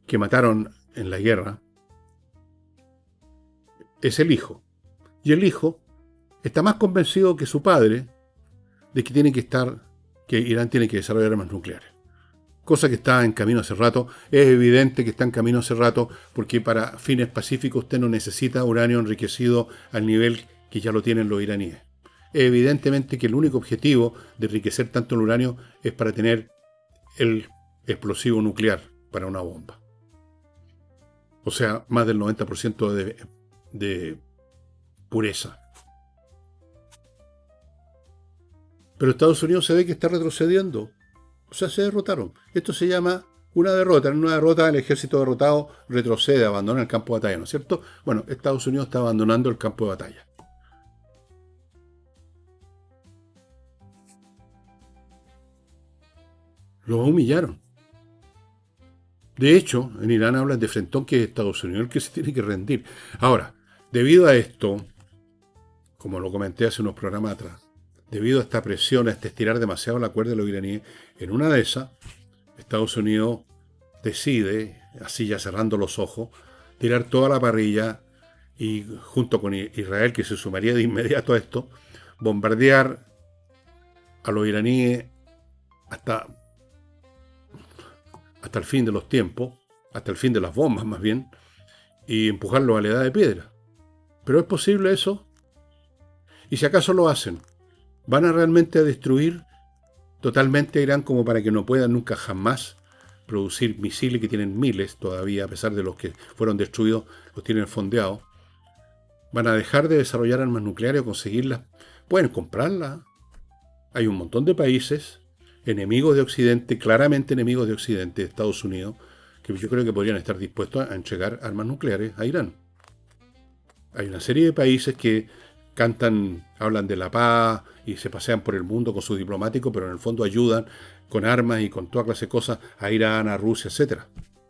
que mataron en la guerra es el hijo. Y el hijo está más convencido que su padre de que Irán tiene que desarrollar armas nucleares. Cosa que está en camino hace rato. Es evidente que está en camino hace rato porque para fines pacíficos usted no necesita uranio enriquecido al nivel que ya lo tienen los iraníes. Evidentemente que el único objetivo de enriquecer tanto el uranio es para tener el explosivo nuclear para una bomba. O sea, más del 90% de pureza. Pero Estados Unidos se ve que está retrocediendo. O sea, se derrotaron. Esto se llama una derrota. En una derrota el ejército derrotado retrocede, abandona el campo de batalla, ¿no es cierto? Bueno, Estados Unidos está abandonando el campo de batalla. Los humillaron. De hecho, en Irán hablan de frentón que es Estados Unidos el que se tiene que rendir. Ahora, debido a esto, como lo comenté hace unos programas atrás, debido a esta presión, a este estirar demasiado la cuerda de los iraníes, en una de esas, Estados Unidos decide, así ya cerrando los ojos, tirar toda la parrilla y junto con Israel, que se sumaría de inmediato a esto, bombardear a los iraníes hasta el fin de los tiempos, hasta el fin de las bombas más bien, y empujarlos a la edad de piedra. ¿Pero es posible eso? ¿Y si acaso lo hacen? ¿Van a realmente a destruir totalmente a Irán como para que no puedan nunca jamás producir misiles que tienen miles todavía, a pesar de los que fueron destruidos, los tienen fondeados? ¿Van a dejar de desarrollar armas nucleares o conseguirlas? Pueden comprarlas. Hay un montón de países enemigos de Occidente, claramente enemigos de Occidente, de Estados Unidos, que yo creo que podrían estar dispuestos a entregar armas nucleares a Irán. Hay una serie de países que hablan de la paz y se pasean por el mundo con sus diplomáticos, pero en el fondo ayudan con armas y con toda clase de cosas a Irán, a Rusia, etc.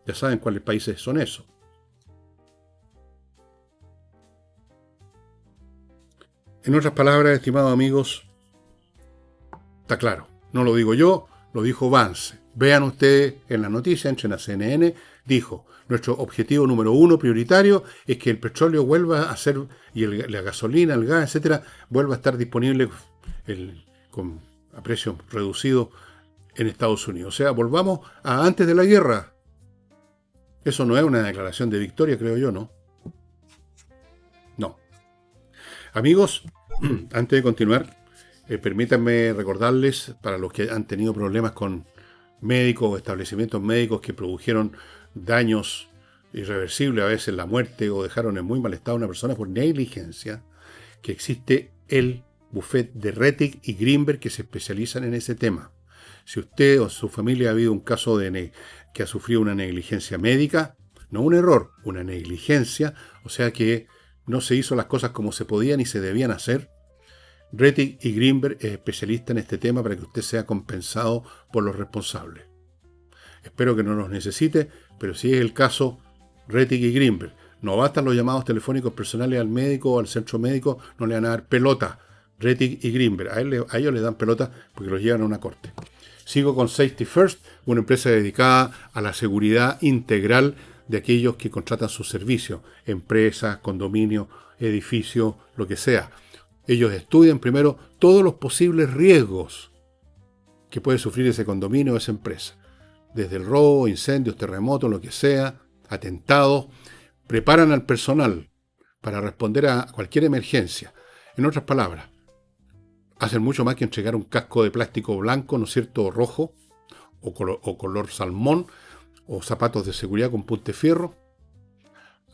Ya saben cuáles países son esos. En otras palabras, estimados amigos, Está claro. No lo digo yo, lo dijo Vance. Vean ustedes en la noticia, entren a CNN, dijo, nuestro objetivo número 1 prioritario es que el petróleo vuelva a ser, y la gasolina, el gas, etcétera, vuelva a estar disponible a precio reducido en Estados Unidos. O sea, volvamos a antes de la guerra. Eso no es una declaración de victoria, creo yo, ¿no? No. Amigos, antes de continuar, permítanme recordarles, para los que han tenido problemas con médicos o establecimientos médicos que produjeron daños irreversibles, a veces la muerte, o dejaron en muy mal estado a una persona por negligencia, que existe el bufete de Rettig y Greenberg que se especializan en ese tema. Si usted o su familia ha habido un caso que ha sufrido una negligencia médica, no un error, una negligencia, o sea que no se hizo las cosas como se podían y se debían hacer, Rettig y Greenberg es especialista en este tema para que usted sea compensado por los responsables. Espero que no los necesite, pero si es el caso, Rettig y Greenberg. No bastan los llamados telefónicos personales al médico o al centro médico, no le van a dar pelota. Rettig y Greenberg, a ellos les dan pelota porque los llevan a una corte. Sigo con Safety First, una empresa dedicada a la seguridad integral de aquellos que contratan sus servicios, empresas, condominios, edificios, lo que sea. Ellos estudian primero todos los posibles riesgos que puede sufrir ese condominio o esa empresa. Desde el robo, incendios, terremotos, lo que sea, atentados. Preparan al personal para responder a cualquier emergencia. En otras palabras, hacen mucho más que entregar un casco de plástico blanco, ¿no es cierto?, o rojo, o color salmón, o zapatos de seguridad con puntefierro.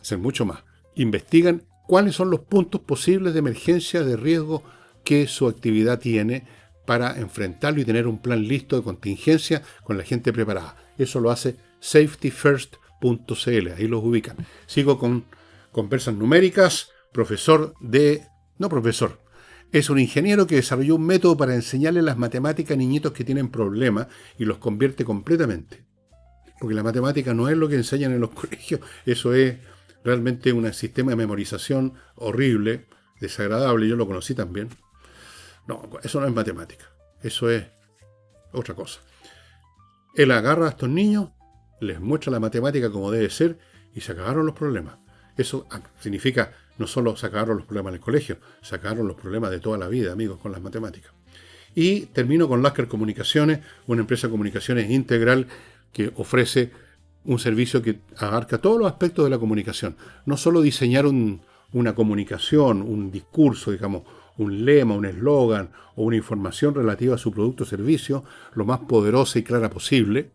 Hacen mucho más. Investigan cuáles son los puntos posibles de emergencia, de riesgo que su actividad tiene para enfrentarlo y tener un plan listo de contingencia con la gente preparada. Eso lo hace safetyfirst.cl, ahí los ubican. Sigo con conversas numéricas. Es un ingeniero que desarrolló un método para enseñarle las matemáticas a niñitos que tienen problemas y los convierte completamente. Porque la matemática no es lo que enseñan en los colegios, eso es realmente un sistema de memorización horrible, desagradable, yo lo conocí también. No, eso no es matemática, eso es otra cosa. Él agarra a estos niños, les muestra la matemática como debe ser y se acabaron los problemas. Eso significa no solo se acabaron los problemas en el colegio, se acabaron los problemas de toda la vida, amigos, con las matemáticas. Y termino con Lasker Comunicaciones, una empresa de comunicaciones integral que ofrece un servicio que abarca todos los aspectos de la comunicación. No solo diseñar una comunicación, un discurso, digamos, un lema, un eslogan o una información relativa a su producto o servicio, lo más poderosa y clara posible,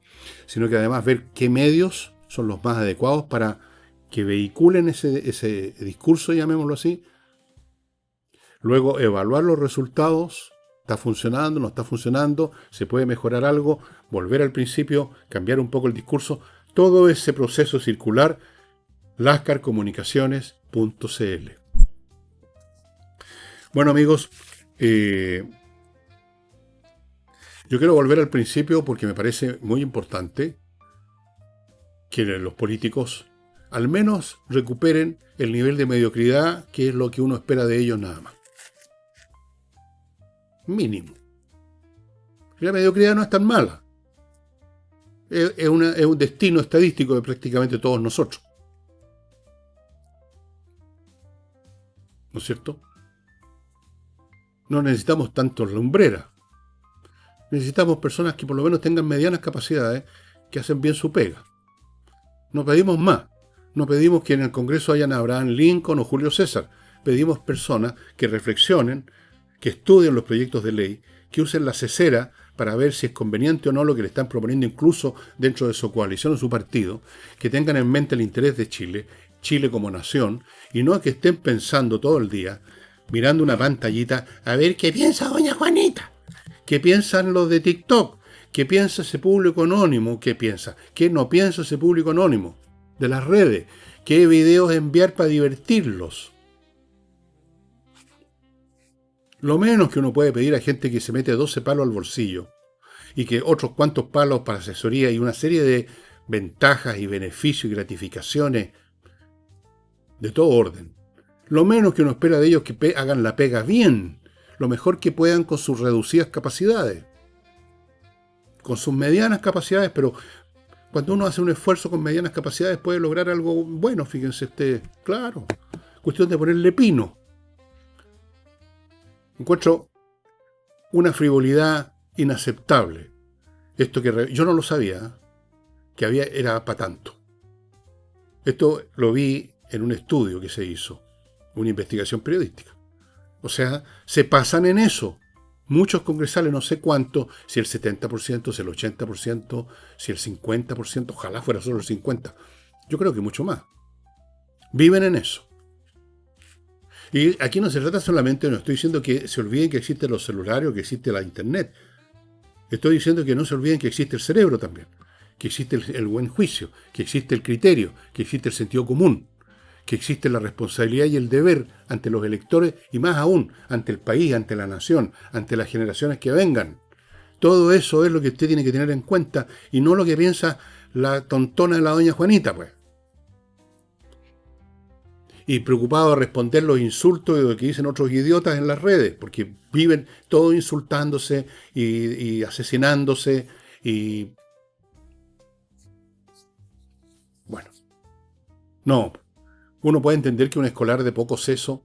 sino que además ver qué medios son los más adecuados para que vehiculen ese discurso, llamémoslo así. Luego evaluar los resultados. ¿Está funcionando? ¿No está funcionando? ¿Se puede mejorar algo? Volver al principio, cambiar un poco el discurso. Todo ese proceso circular, lascarcomunicaciones.cl. Bueno, amigos, yo quiero volver al principio porque me parece muy importante que los políticos al menos recuperen el nivel de mediocridad que es lo que uno espera de ellos nada más. Mínimo. Y la mediocridad no es tan mala. Es un destino estadístico de prácticamente todos nosotros. ¿No es cierto? No necesitamos tantos lumbreras. Necesitamos personas que por lo menos tengan medianas capacidades, que hacen bien su pega. No pedimos más. No pedimos que en el Congreso hayan Abraham Lincoln o Julio César. Pedimos personas que reflexionen, que estudien los proyectos de ley, que usen la cesera para ver si es conveniente o no lo que le están proponiendo incluso dentro de su coalición o su partido, que tengan en mente el interés de Chile, Chile como nación, y no que estén pensando todo el día, mirando una pantallita, a ver qué piensa doña Juanita, qué piensan los de TikTok, qué piensa ese público anónimo, qué no piensa ese público anónimo de las redes, qué videos enviar para divertirlos. Lo menos que uno puede pedir a gente que se mete 12 palos al bolsillo y que otros cuantos palos para asesoría y una serie de ventajas y beneficios y gratificaciones de todo orden. Lo menos que uno espera de ellos es que hagan la pega bien. lo mejor que puedan con sus reducidas capacidades, con sus medianas capacidades, pero cuando uno hace un esfuerzo con medianas capacidades puede lograr algo bueno, fíjense ustedes, claro. Cuestión de ponerle pino. Encuentro una frivolidad inaceptable. Esto que yo no lo sabía, que era para tanto. Esto lo vi en un estudio que se hizo, una investigación periodística. O sea, se pasan en eso. Muchos congresales, no sé cuánto, si el 70%, si el 80%, si el 50%, ojalá fuera solo el 50%. Yo creo que mucho más. Viven en eso. Y aquí no se trata solamente, no estoy diciendo que se olviden que existen los celulares o que existe la internet. Estoy diciendo que no se olviden que existe el cerebro también, que existe el buen juicio, que existe el criterio, que existe el sentido común, que existe la responsabilidad y el deber ante los electores y más aún ante el país, ante la nación, ante las generaciones que vengan. Todo eso es lo que usted tiene que tener en cuenta y no lo que piensa la tontona de la doña Juanita, pues. Y preocupado de responder los insultos de lo que dicen otros idiotas en las redes, porque viven todos insultándose y asesinándose y... Bueno, no. Uno puede entender que un escolar de poco seso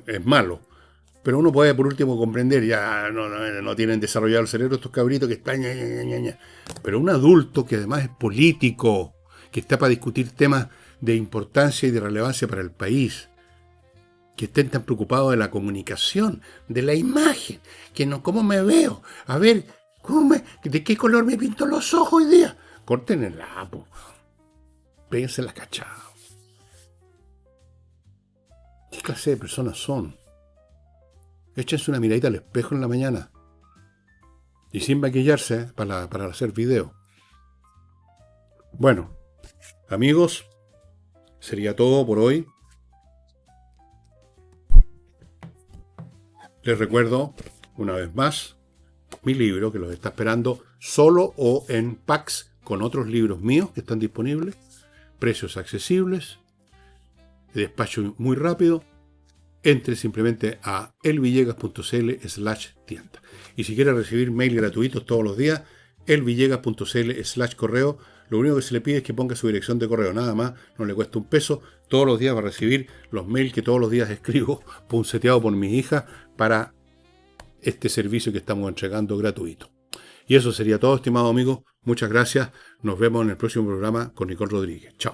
es malo, pero uno puede por último comprender, ya no tienen desarrollado el cerebro estos cabritos que están... Pero un adulto que además es político, que está para discutir temas de importancia y de relevancia para el país, que estén tan preocupados de la comunicación, de la imagen, que no, ¿cómo me veo? A ver, ¿de qué color me pinto los ojos hoy día? Corten el lapo, péguense la cachada. ¿Qué clase de personas son? Échense una miradita al espejo en la mañana y sin maquillarse para hacer video. Bueno, amigos, sería todo por hoy. Les recuerdo, una vez más, mi libro que los está esperando solo o en packs con otros libros míos que están disponibles, precios accesibles, despacho muy rápido. Entre simplemente a elvillegas.cl/tienda. Y si quiere recibir mail gratuitos todos los días, elvillegas.cl/correo. Lo único que se le pide es que ponga su dirección de correo, nada más, no le cuesta un peso. Todos los días va a recibir los mails que todos los días escribo, punceteado por mi hija, para este servicio que estamos entregando gratuito. Y eso sería todo, estimado amigo. Muchas gracias. Nos vemos en el próximo programa con Nicole Rodríguez. Chao.